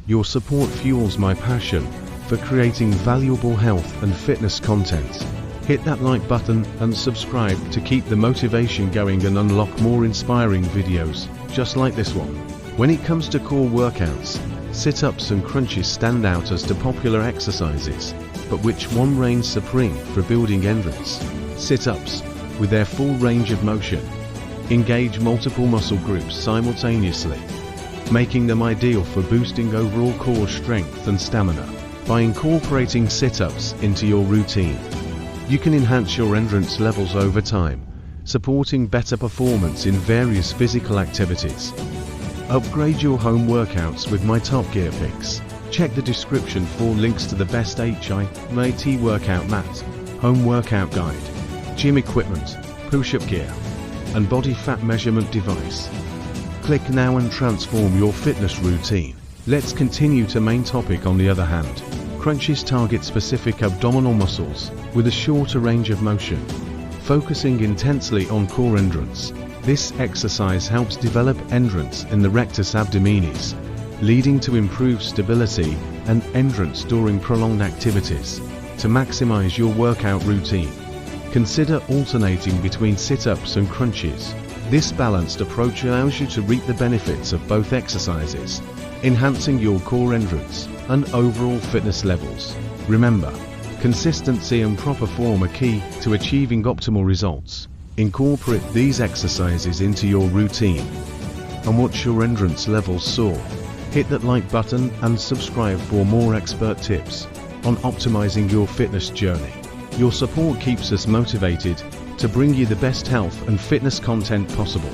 Your support fuels my passion for creating valuable health and fitness content. Hit that like button and subscribe to keep the motivation going and unlock more inspiring videos, just like this one. When it comes to core workouts, sit-ups and crunches stand out as the popular exercises, but which one reigns supreme for building endurance? Sit-ups, with their full range of motion, engage multiple muscle groups simultaneously, making them ideal for boosting overall core strength and stamina. By incorporating sit-ups into your routine, you can enhance your endurance levels over time, supporting better performance in various physical activities. Upgrade your home workouts with my top gear picks. Check the description for links to the best HIIT workout mat, home workout guide, gym equipment, push-up gear, and body fat measurement device. Click now and transform your fitness routine. Let's continue to main topic. On the other hand, crunches target specific abdominal muscles with a shorter range of motion, focusing intensely on core endurance. This exercise helps develop endurance in the rectus abdominis, leading to improved stability and endurance during prolonged activities. To maximize your workout routine, consider alternating between sit-ups and crunches. This balanced approach allows you to reap the benefits of both exercises, enhancing your core endurance and overall fitness levels. Remember, consistency and proper form are key to achieving optimal results. Incorporate these exercises into your routine and watch your endurance levels soar. Hit that like button and subscribe for more expert tips on optimizing your fitness journey. Your support keeps us motivated to bring you the best health and fitness content possible.